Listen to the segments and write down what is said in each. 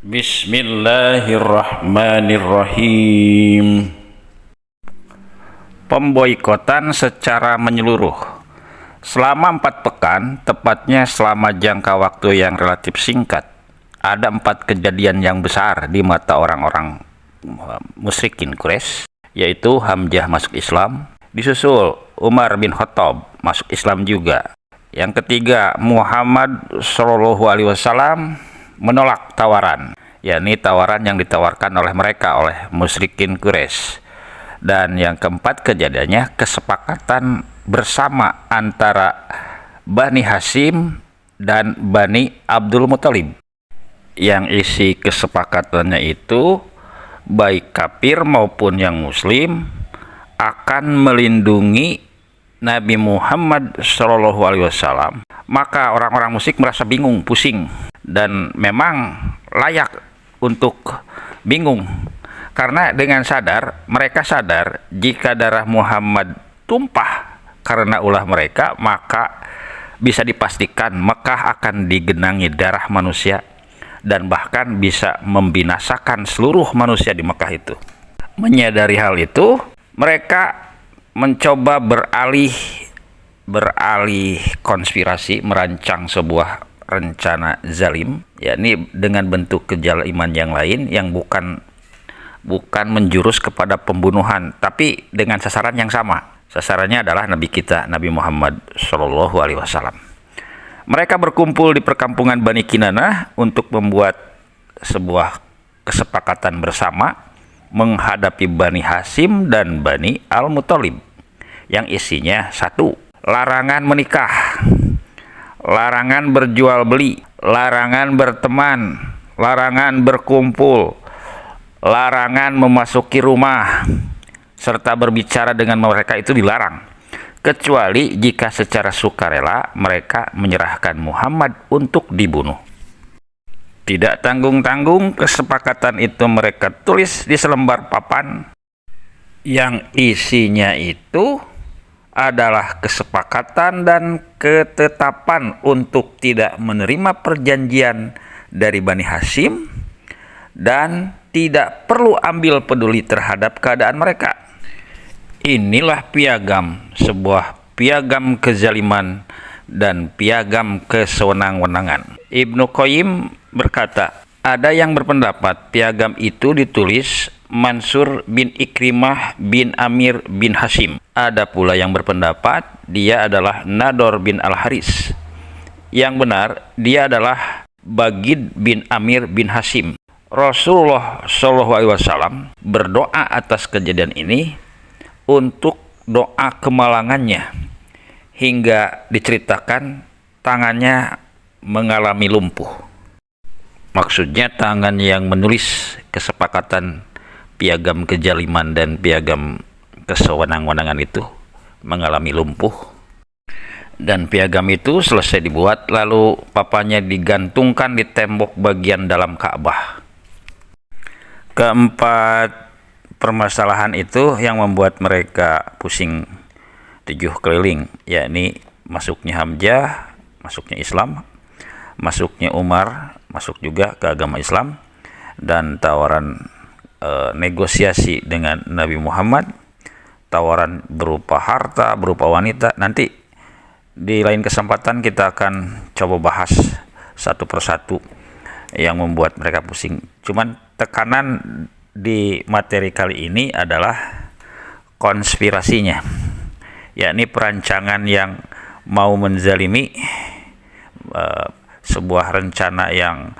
Bismillahirrahmanirrahim. Pemboikotan secara menyeluruh selama 4 pekan, tepatnya selama jangka waktu yang relatif singkat, ada 4 kejadian yang besar di mata orang-orang musyrikin Quraisy, yaitu Hamzah masuk Islam, disusul Umar bin Khattab masuk Islam juga. Yang ketiga, Muhammad SAW menolak tawaran, yakni tawaran yang ditawarkan oleh mereka, oleh musyrikin Quraisy. Dan yang keempat kejadiannya, kesepakatan bersama antara Bani Hashim dan Bani Abdul Muthalib, yang isi kesepakatannya itu baik kafir maupun yang muslim akan melindungi Nabi Muhammad SAW. Maka orang-orang musyrik merasa bingung, pusing, dan memang layak untuk bingung, karena dengan mereka sadar jika darah Muhammad tumpah karena ulah mereka, maka bisa dipastikan Mekah akan digenangi darah manusia dan bahkan bisa membinasakan seluruh manusia di Mekah itu. Menyadari hal itu, mereka mencoba beralih konspirasi, merancang sebuah rencana zalim, yakni dengan bentuk kezaliman yang lain, yang bukan menjurus kepada pembunuhan, tapi dengan sasaran yang sama. Sasarannya adalah Nabi kita, Nabi Muhammad SAW. Mereka berkumpul di perkampungan Bani Kinanah untuk membuat sebuah kesepakatan bersama menghadapi Bani Hashim dan Bani Al-Muthalib, yang isinya 1. Larangan menikah, larangan berjual beli, larangan berteman, larangan berkumpul, larangan memasuki rumah, serta berbicara dengan mereka itu dilarang, kecuali jika secara sukarela mereka menyerahkan Muhammad untuk dibunuh. Tidak tanggung-tanggung, kesepakatan itu mereka tulis di selembar papan, yang isinya itu adalah kesepakatan dan ketetapan untuk tidak menerima perjanjian dari Bani Hashim dan tidak perlu ambil peduli terhadap keadaan mereka. Inilah piagam, sebuah piagam kezaliman dan piagam kesewenang-wenangan. Ibnu Qayyim berkata, ada yang berpendapat piagam itu ditulis Mansur bin Ikrimah bin Amir bin Hashim. Ada pula yang berpendapat dia adalah Nador bin Al-Haris. Yang benar, dia adalah Bagid bin Amir bin Hashim. Rasulullah SAW berdoa atas kejadian ini untuk doa kemalangannya, hingga diceritakan tangannya mengalami lumpuh. Maksudnya tangan yang menulis kesepakatan piagam kezaliman dan piagam kesewenang-wenangan itu mengalami lumpuh. Dan piagam itu selesai dibuat, lalu papanya digantungkan di tembok bagian dalam Ka'bah. Keempat permasalahan itu yang membuat mereka pusing 7 keliling, yakni masuknya Hamzah, masuknya Islam, masuknya Umar, masuk juga ke agama Islam, dan tawaran negosiasi dengan Nabi Muhammad, tawaran berupa harta, berupa wanita. Nanti di lain kesempatan kita akan coba bahas satu persatu yang membuat mereka pusing. Cuman tekanan di materi kali ini adalah konspirasinya, yakni perancangan yang mau menzalimi, sebuah rencana yang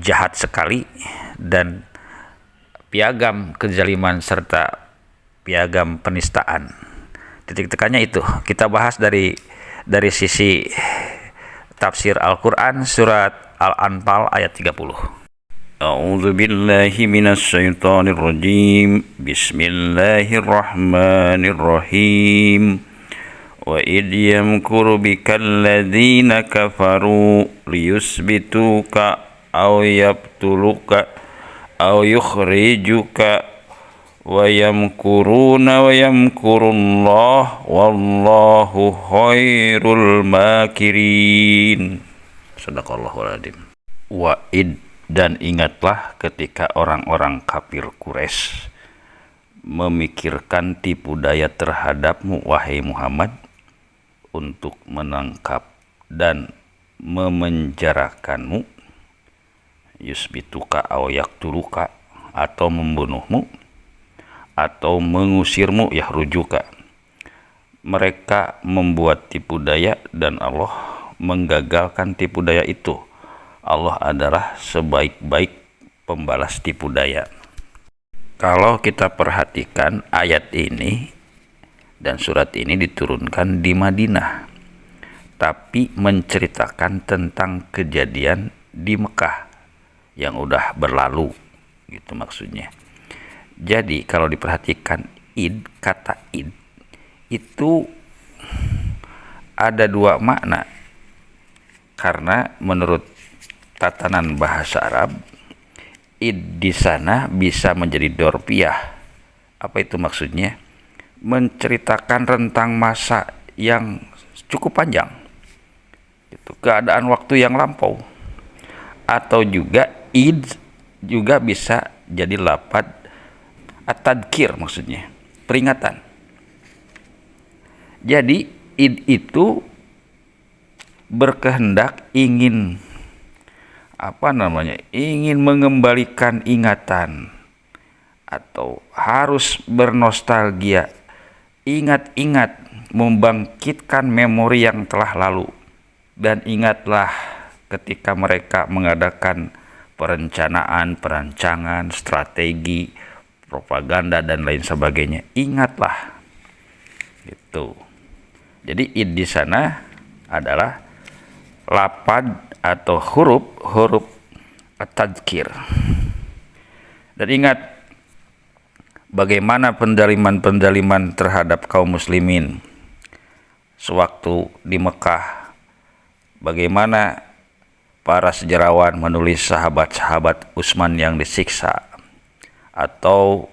jahat sekali, dan piagam kezaliman serta piagam penistaan. Titik tekannya itu kita bahas dari sisi tafsir Al-Quran, surat Al-Anfal ayat 30. A'udzu billahi minasy syaithanir rajim. Bismillahirrahmanirrahim. Wa id yamkuru bikal ladzina kafaru liyusbituka aw yaqtuluka aw yukhrijuka wa yamkuruna wa yamkurullah wallahu khairul makirin. Sadaqallahul adzim. Wa id, Dan ingatlah ketika orang-orang kafir Quraisy memikirkan tipu daya terhadapmu, wahai Muhammad, untuk menangkap dan memenjarakanmu, yusbituka aw yaqtuluka, atau membunuhmu atau mengusirmu, yahrujuka. Mereka membuat tipu daya dan Allah menggagalkan tipu daya itu. Allah adalah sebaik-baik pembalas tipu daya. Kalau kita perhatikan ayat ini dan surat ini diturunkan di Madinah, tapi menceritakan tentang kejadian di Mekah yang udah berlalu, gitu maksudnya. Jadi kalau diperhatikan kata id itu ada dua makna, karena menurut tatanan bahasa Arab, id di sana bisa menjadi dorpiyah. Apa itu maksudnya? Menceritakan rentang masa yang cukup panjang, itu keadaan waktu yang lampau. Atau juga id juga bisa jadi lafadz at-tadkir, maksudnya peringatan. Jadi id itu berkehendak ingin ingin mengembalikan ingatan, atau harus bernostalgia, ingat-ingat, membangkitkan memori yang telah lalu. Dan ingatlah ketika mereka mengadakan perancangan, strategi, propaganda dan lain sebagainya. Ingatlah, gitu. Jadi id di sana adalah lafadz atau huruf at-tadzkir. Dan ingat bagaimana pendaliman terhadap kaum muslimin sewaktu di Mekah. Bagaimana para sejarawan menulis sahabat-sahabat Utsman yang disiksa. Atau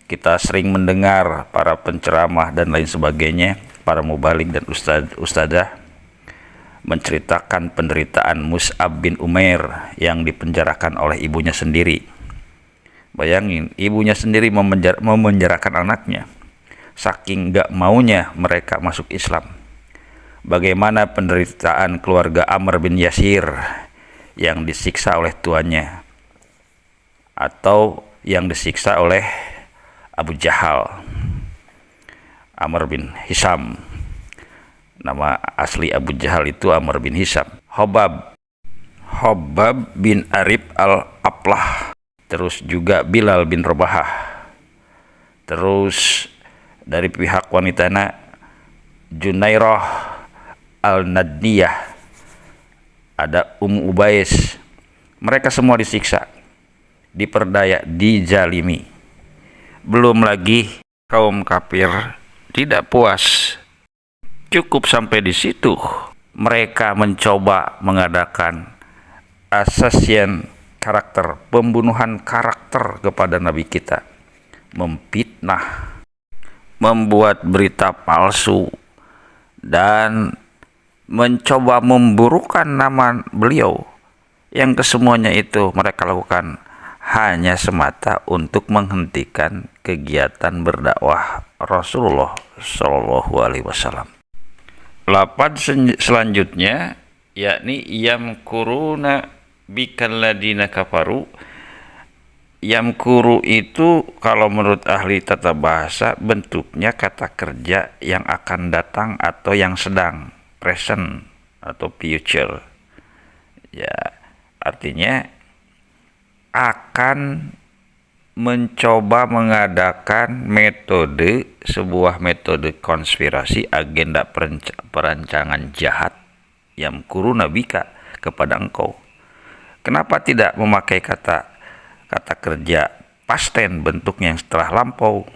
kita sering mendengar para penceramah dan lain sebagainya, para mubalik dan ustadzah menceritakan penderitaan Mus'ab bin Umair yang dipenjarakan oleh ibunya sendiri. Bayangin, ibunya sendiri memenjarakan anaknya, saking gak maunya mereka masuk Islam. Bagaimana penderitaan keluarga Amr bin Yasir yang disiksa oleh tuannya, atau yang disiksa oleh Abu Jahal, Amr bin Hisham. Nama asli Abu Jahal itu Amr bin Hisham. Hobab bin Arib al-Aplah. Terus juga Bilal bin Rabahah. Terus dari pihak wanitanya Junairah al-Nadniyah, ada Ubais. Mereka semua disiksa, diperdaya, dijalimi. Belum lagi kaum kafir tidak puas cukup sampai di situ, mereka mencoba mengadakan assassination karakter, pembunuhan karakter kepada Nabi kita, memfitnah, membuat berita palsu, dan mencoba memburukkan nama beliau. Yang kesemuanya itu mereka lakukan hanya semata untuk menghentikan kegiatan berdakwah Rasulullah Shallallahu Alaihi Wasallam. Lafadz selanjutnya yakni yamkuruna bikalladina kafaru. Yamkuru itu kalau menurut ahli tata bahasa bentuknya kata kerja yang akan datang atau yang sedang, present atau future. Ya, artinya akan mencoba mengadakan sebuah metode konspirasi, agenda perancangan jahat yang kuruna bika kepada engkau. Kenapa tidak memakai kata kerja past tense, bentuknya yang setelah lampau?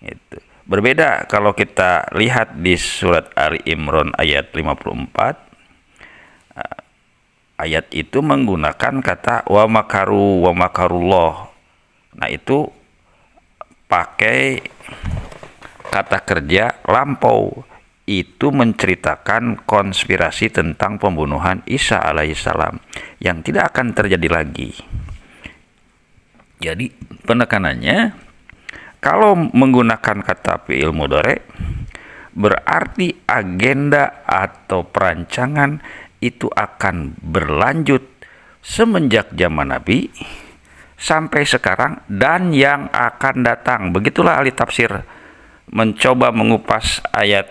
Itu berbeda kalau kita lihat di surat Ali Imran ayat 54. Ayat itu menggunakan kata wa makaru wa makarullah. Nah, itu pakai kata kerja lampau itu menceritakan konspirasi tentang pembunuhan Isa alaihissalam yang tidak akan terjadi lagi. Jadi penekanannya, kalau menggunakan kata fi'il mudhari berarti agenda atau perancangan itu akan berlanjut semenjak zaman Nabi sampai sekarang dan yang akan datang. Begitulah ahli tafsir mencoba mengupas ayat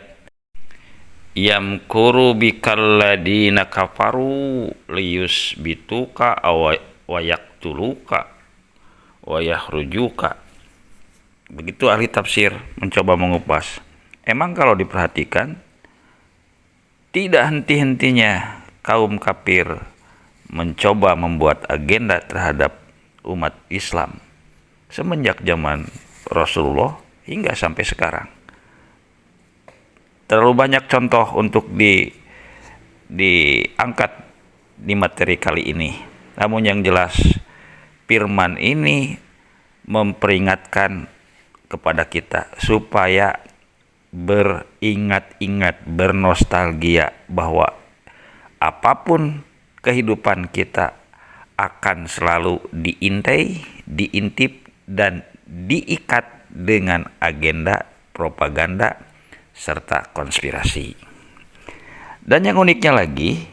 yamkuru bikal ladina kafaru liyusbituka wa yaqtuluka wa yakhrujuka. Begitu ahli tafsir mencoba mengupas. Emang kalau diperhatikan, tidak henti-hentinya kaum kafir mencoba membuat agenda terhadap umat Islam semenjak zaman Rasulullah hingga sampai sekarang. Terlalu banyak contoh untuk diangkat di materi kali ini. Namun yang jelas, firman ini memperingatkan kepada kita supaya beringat-ingat, bernostalgia bahwa apapun kehidupan kita akan selalu diintai, diintip, dan diikat dengan agenda propaganda serta konspirasi. Dan yang uniknya lagi,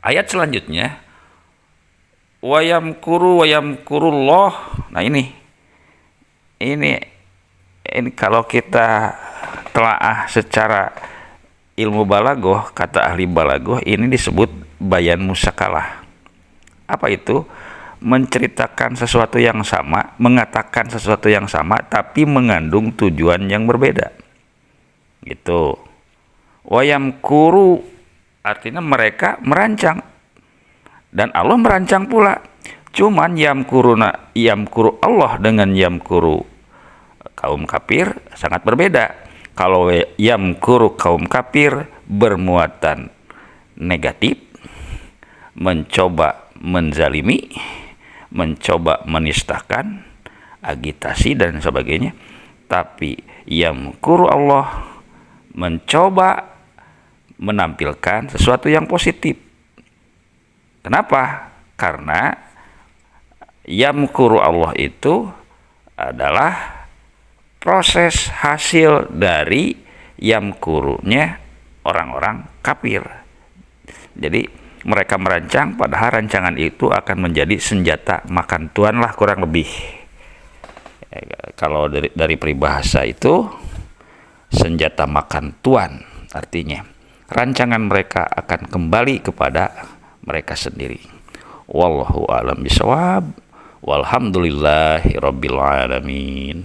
ayat selanjutnya, wayamkurullah. Nah ini kalau kita telaah secara ilmu balaghah, kata ahli balaghah, ini disebut bayan musakalah. Apa itu? Menceritakan sesuatu yang sama, mengatakan sesuatu yang sama, tapi mengandung tujuan yang berbeda. Gitu. Wayamkuru artinya mereka merancang. Dan Allah merancang pula. Cuman yamkuru Allah dengan yamkuru kaum kafir sangat berbeda. Kalau yamkuru kaum kafir bermuatan negatif, mencoba menzalimi, mencoba menistakan, agitasi dan sebagainya. Tapi yamkuru Allah mencoba menampilkan sesuatu yang positif. Kenapa? Karena yamkuru Allah itu adalah proses hasil dari yamkurunya orang-orang kafir. Jadi mereka merancang, padahal rancangan itu akan menjadi senjata makan tuan lah, kurang lebih. Kalau dari peribahasa itu senjata makan tuan, artinya rancangan mereka akan kembali kepada mereka sendiri. Wallahu a'lam bishawab. Walhamdulillahirabbil alamin.